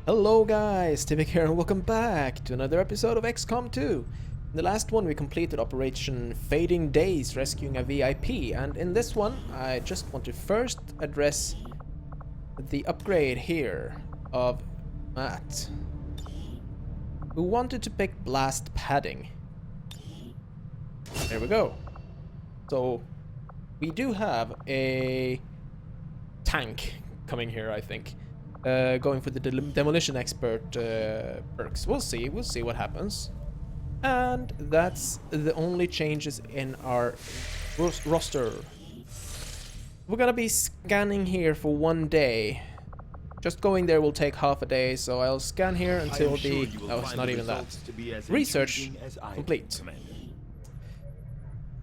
Hello guys, Tibik here and welcome back to another episode of XCOM 2. In the last one we completed Operation Fading Days, rescuing a VIP, and in this one I just want to first address the upgrade here of Matt, who wanted to pick blast padding. There we go. So we do have a tank coming here, I think. Going for the demolition expert perks. We'll see what happens. And that's the only changes in our roster. We're gonna be scanning here for 1 day. Just going there will take half a day, so I'll scan here until the... oh, it's not even that. Research complete.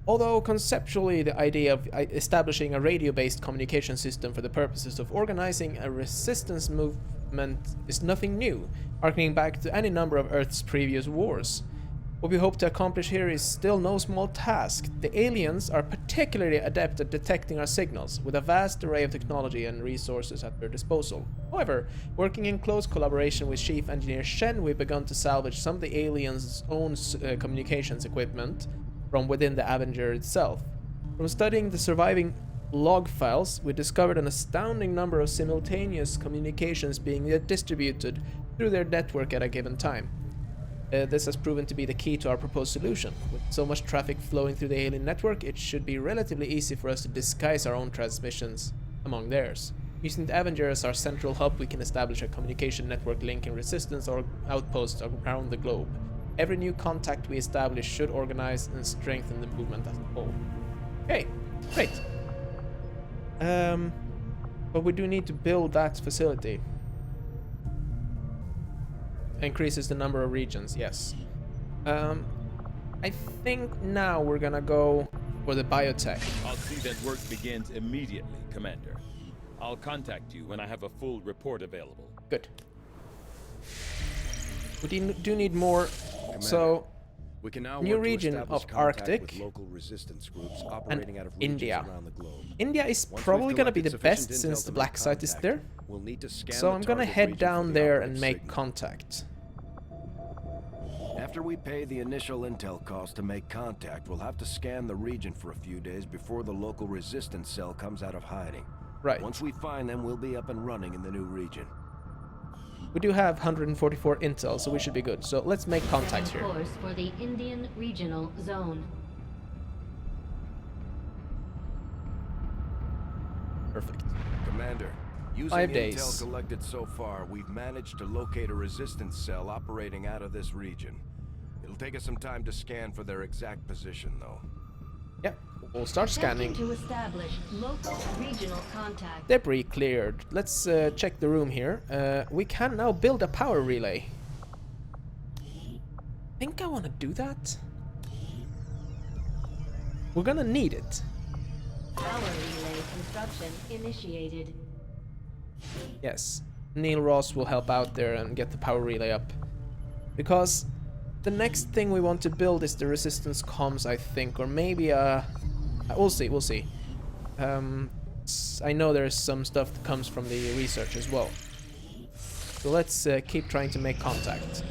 Although conceptually the idea of establishing a radio-based communication system for the purposes of organizing a resistance movement is nothing new, harkening back to any number of Earth's previous wars. What we hope to accomplish here is still no small task. The aliens are particularly adept at detecting our signals, with a vast array of technology and resources at their disposal. However, working in close collaboration with Chief Engineer Shen, we've begun to salvage some of the aliens' own communications equipment from within the Avenger itself. From studying the surviving log files, we discovered an astounding number of simultaneous communications being distributed through their network at a given time. This has proven to be the key to our proposed solution. With so much traffic flowing through the alien network, it should be relatively easy for us to disguise our own transmissions among theirs. Using the Avenger as our central hub, we can establish a communication network linking resistance or outposts around the globe. Every new contact we establish should organize and strengthen the movement as a whole. Okay, great. But we do need to build that facility. Increases the number of regions, yes. I think now we're gonna go for the biotech. I'll see that work begins immediately, Commander. I'll contact you when I have a full report available. Good. We do need more. Commander, so, we can now new work to region establish of contact Arctic with local resistance groups operating out of regions India. around the globe. India is Once probably we've gonna be the collected best sufficient since intel the to black make site is contact, there. We'll need to scan So the I'm gonna target head region down for the there operative and make signal. contact. After we pay the initial intel cost to make contact, we'll have to scan the region for a few days before the local resistance cell comes out of hiding. Right. Once we find them, we'll be up and running in the new region. We do have 144 intel, so we should be good. So let's make contact here. Course for the Indian Regional Zone. Perfect. Commander, using 5 intel days. collected so far, we've managed to locate a resistance cell operating out of this region. It'll take us some time to scan for their exact position, though. Yep. We'll start scanning. To establish local regional contact. Debris cleared. Let's check the room here. We can now build a power relay. I think I want to do that. We're gonna need it. Power relay construction initiated. Yes. Neil Ross will help out there and get the power relay up. Because the next thing we want to build is the resistance comms, I think, or maybe we'll see. I know there's some stuff that comes from the research as well. So let's keep trying to make contact.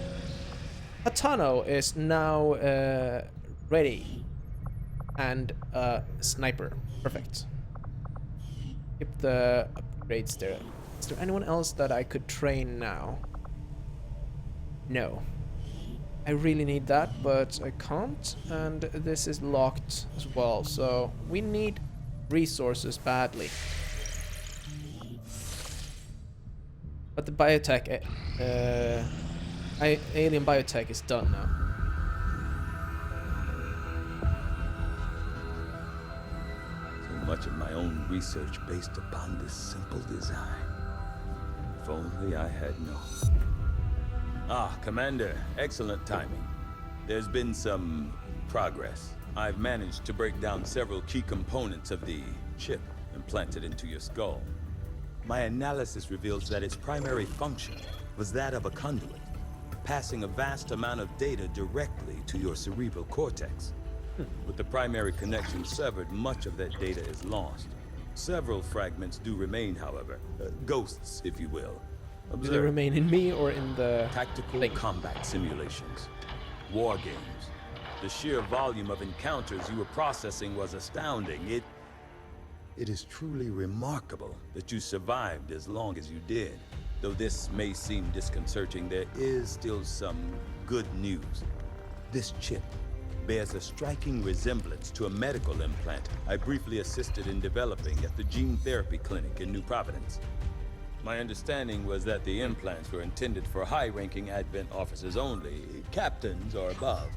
Hatano is now ready. And sniper. Perfect. Keep the upgrades there. Is there anyone else that I could train now? No. I really need that, but I can't, and this is locked as well, so we need resources badly. But the biotech, alien biotech is done now. So much of my own research based upon this simple design. If only I had known. Ah, Commander, excellent timing. There's been some progress. I've managed to break down several key components of the chip implanted into your skull. My analysis reveals that its primary function was that of a conduit, passing a vast amount of data directly to your cerebral cortex. With the primary connection severed, much of that data is lost. Several fragments do remain, however. Ghosts, if you will. Do they Observe. remain in me or in the Tactical thing? combat simulations, war games. The sheer volume of encounters you were processing was astounding. It is truly remarkable that you survived as long as you did. Though this may seem disconcerting, there is still some good news. This chip bears a striking resemblance to a medical implant I briefly assisted in developing at the gene therapy clinic in New Providence. My understanding was that the implants were intended for high-ranking Advent officers only, captains or above.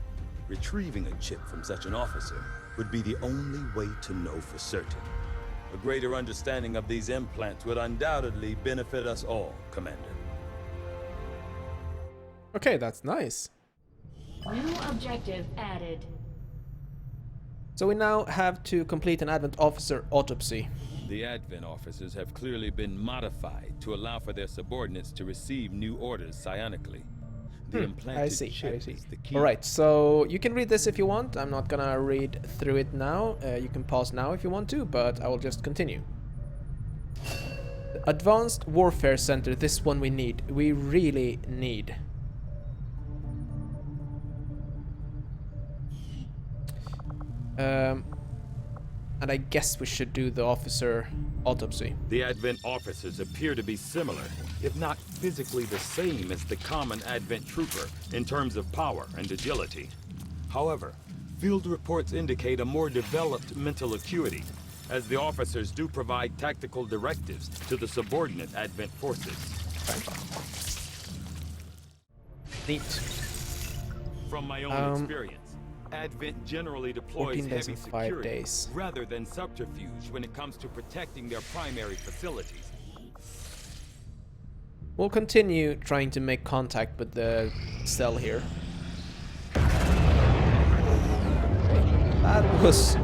Retrieving a chip from such an officer would be the only way to know for certain. A greater understanding of these implants would undoubtedly benefit us all, Commander. Okay, that's nice. New objective added. So we now have to complete an Advent officer autopsy. The Advent officers have clearly been modified to allow for their subordinates to receive new orders psionically. The implanted I see. chip is the key. All right, so you can read this if you want. I'm not gonna read through it now. You can pause now if you want to, but I will just continue. Advanced Warfare Center, this one we need. We really need. And I guess we should do the officer autopsy. The Advent officers appear to be similar, if not physically the same as the common Advent trooper in terms of power and agility. However, field reports indicate a more developed mental acuity, as the officers do provide tactical directives to the subordinate Advent forces. Neat. From my own experience, Advent generally deploys 14 days heavy and 5 security days. rather than subterfuge when it comes to protecting their primary facilities. We'll continue trying to make contact with the cell here. That was...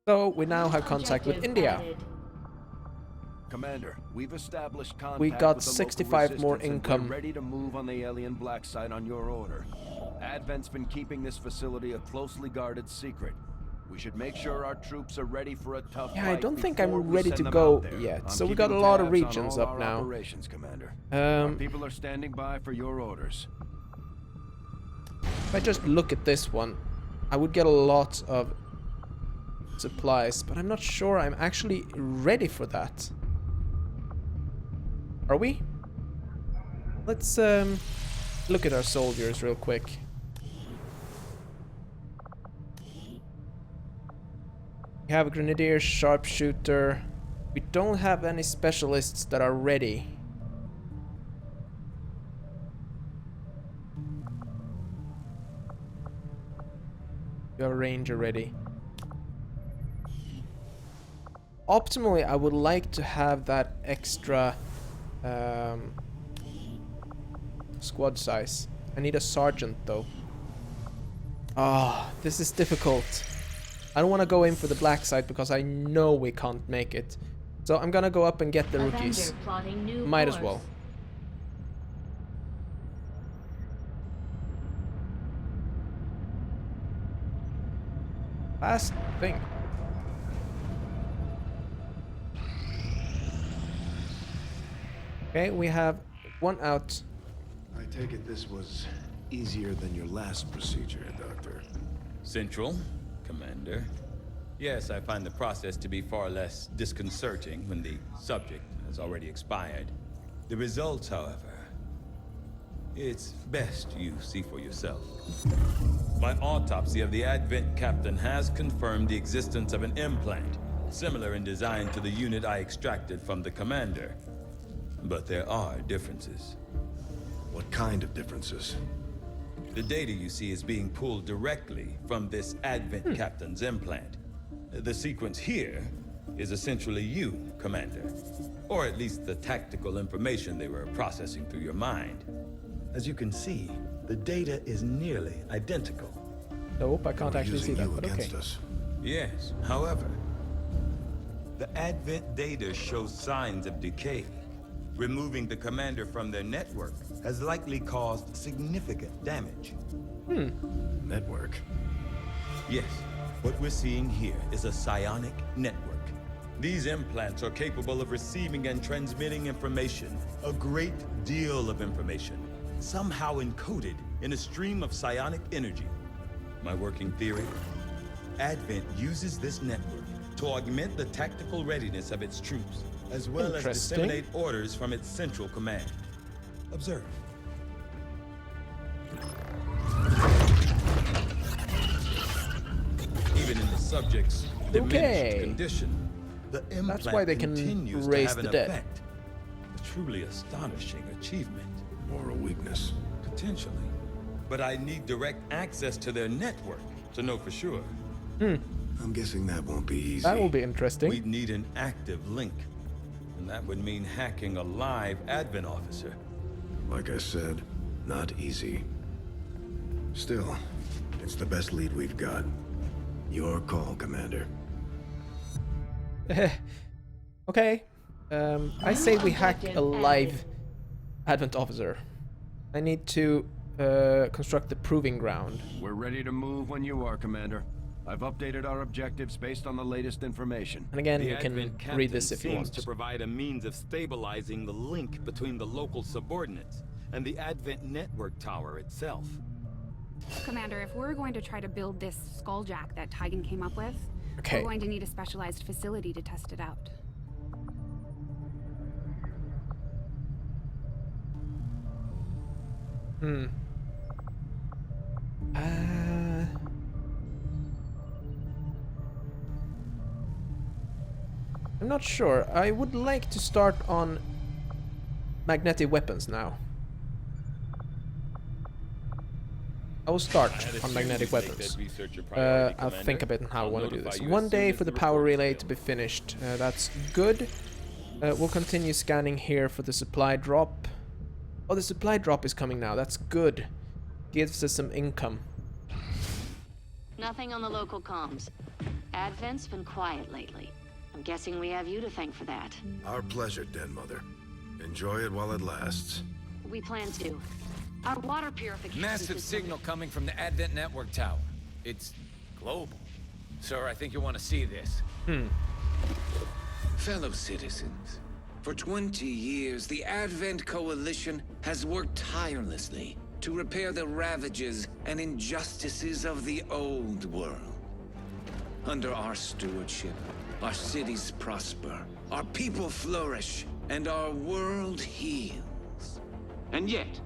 So we now have contact with Objective India. added. Commander, we've established contact We got with the local 65 more resistance and income. we're ready to move on the alien black site on your order. Advent's been keeping this facility a closely guarded secret. We should make sure our troops are ready for a tough Yeah, I fight don't think before I'm we ready send to them go out there. yet. I'm So we got a keeping lot of tabs on regions all up our now. Operations, Commander. Our Um, people are standing by for your orders. If I just look at this one, I would get a lot of supplies, but I'm not sure I'm actually ready for that. Are we? Let's look at our soldiers real quick. We have a grenadier, sharpshooter. We don't have any specialists that are ready. We have a ranger ready. Optimally, I would like to have that extra squad size. I need a sergeant though. Ah, this is difficult. I don't want to go in for the black site because I know we can't make it. So I'm gonna go up and get the rookies. Avenger plotting new Might as course. well. Last thing. Okay, we have one out. I take it this was easier than your last procedure, Doctor. Central, Commander. Yes, I find the process to be far less disconcerting when the subject has already expired. The results, however, it's best you see for yourself. My autopsy of the Advent captain has confirmed the existence of an implant, similar in design to the unit I extracted from the commander. But there are differences. What kind of differences? The data you see is being pulled directly from this Advent captain's implant. The sequence here is essentially you, Commander. Or at least the tactical information they were processing through your mind. As you can see, the data is nearly identical. Nope, I can't actually see Using that, you but against okay. us. Yes, however, the Advent data shows signs of decay. Removing the commander from their network has likely caused significant damage. Network. Yes, what we're seeing here is a psionic network. These implants are capable of receiving and transmitting information, a great deal of information, somehow encoded in a stream of psionic energy. My working theory? Advent uses this network to augment the tactical readiness of its troops, as well as disseminate orders from its central command. Observe. Even in the subject's diminished condition, the implant That's why they can continues raise to have the an dead. effect. A truly astonishing achievement. Moral weakness. Potentially. But I need direct access to their network to know for sure. I'm guessing that won't be easy. That will be interesting. We'd need an active link. And that would mean hacking a live Advent officer. Like I said, not easy. Still, it's the best lead we've got. Your call, Commander. Okay. I say we hack a live Advent officer. I need to construct the proving ground. We're ready to move when you are, Commander. I've updated our objectives based on the latest information. And again, The you can Advent captain read this if you seems want. to provide a means of stabilizing the link between the local subordinates and the Advent network tower itself. Commander, if we're going to try to build this skulljack that Tigan came up with, Okay. we're going to need a specialized facility to test it out. I'm not sure. I would like to start on magnetic weapons now. I will start on magnetic weapons. I'll think a bit on how I want to do this. 1 day for the power relay to be finished. That's good. We'll continue scanning here for the supply drop. Oh, the supply drop is coming now. That's good. Gives us some income. Nothing on the local comms. Advent's been quiet lately. I'm guessing we have you to thank for that. Our pleasure, Den Mother. Enjoy it while it lasts. We plan to. Our water purification Massive system- signal coming from the Advent Network Tower. It's global. Sir, I think you'll want to see this. Fellow citizens, for 20 years, the Advent Coalition has worked tirelessly to repair the ravages and injustices of the old world. Under our stewardship, our cities prosper, our people flourish, and our world heals. And yet,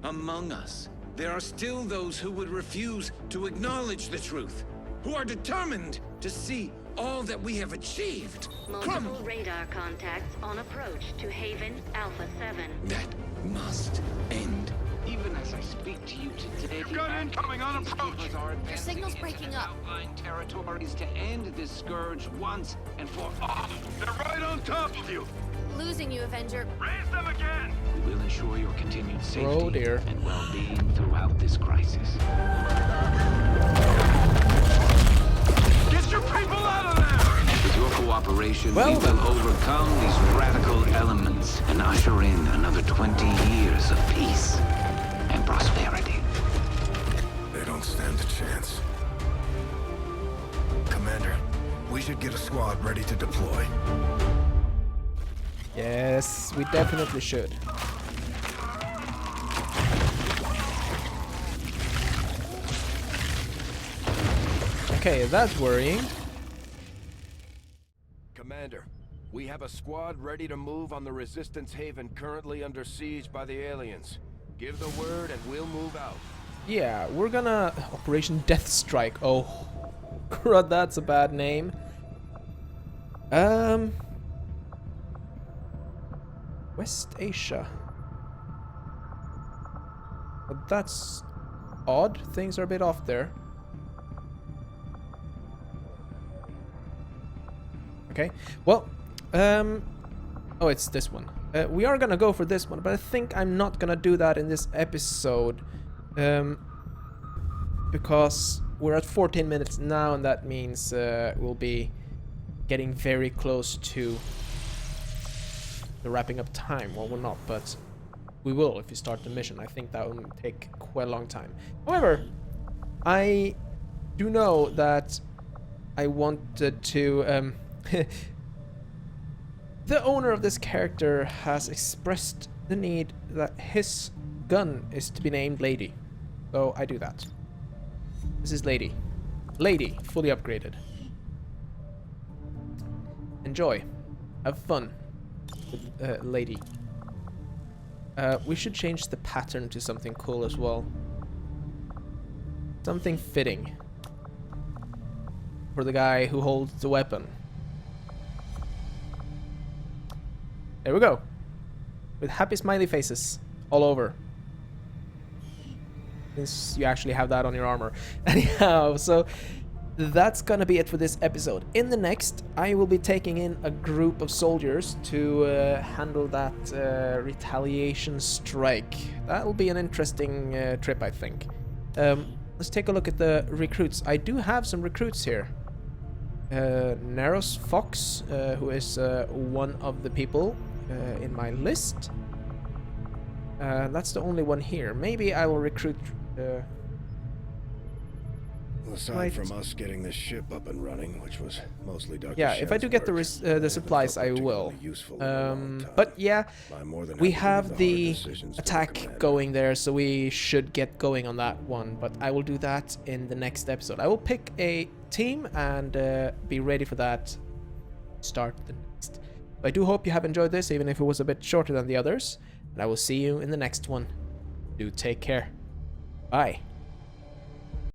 among us, there are still those who would refuse to acknowledge the truth, who are determined to see all that we have achieved Multiple radar contacts on approach to Haven Alpha 7. That must end. Even as I speak to you today, You've got incoming on approach. Your signal's breaking up. Outlying territories to end this scourge once and for all. They're right on top of you. Losing you, Avenger. Raise them again. We will ensure your continued safety Oh dear. and well-being throughout this crisis. Get your people out of there. With your cooperation, Well we will overcome these radical elements and usher in another 20 years of peace and prosperity. They don't stand a chance. Commander, we should get a squad ready to deploy. Yes, we definitely should. Okay, that's worrying. Commander, we have a squad ready to move on the Resistance Haven currently under siege by the aliens. Give the word and we'll move out. Yeah, we're gonna... Operation Death Strike. Oh, crud, that's a bad name. West Asia. But that's odd. Things are a bit off there. Okay, well, oh, it's this one. We are gonna go for this one, but I think I'm not gonna do that in this episode. Because we're at 14 minutes now, and that means we'll be getting very close to the wrapping up time. Well, we're not, but we will if you start the mission. I think that will take quite a long time. However, I do know that I wanted to... the owner of this character has expressed the need that his gun is to be named Lady. So I do that. This is Lady. Lady, fully upgraded. Enjoy. Have fun with Lady. We should change the pattern to something cool as well. Something fitting for the guy who holds the weapon. There we go. With happy smiley faces all over. Since you actually have that on your armor. Anyhow, so that's gonna be it for this episode. In the next, I will be taking in a group of soldiers to handle that retaliation strike. That'll be an interesting trip, I think. Let's take a look at the recruits. I do have some recruits here. Naros Fox, who is one of the people in my list. That's the only one here. Maybe I will recruit... Aside from us getting this ship up and running, which was mostly Dr. Yeah, if I do get the supplies, I will. But yeah, we have the attack going there, so we should get going on that one. But I will do that in the next episode. I will pick a team and be ready for that. Start the next. I do hope you have enjoyed this, even if it was a bit shorter than the others. And I will see you in the next one. Do take care. Bye.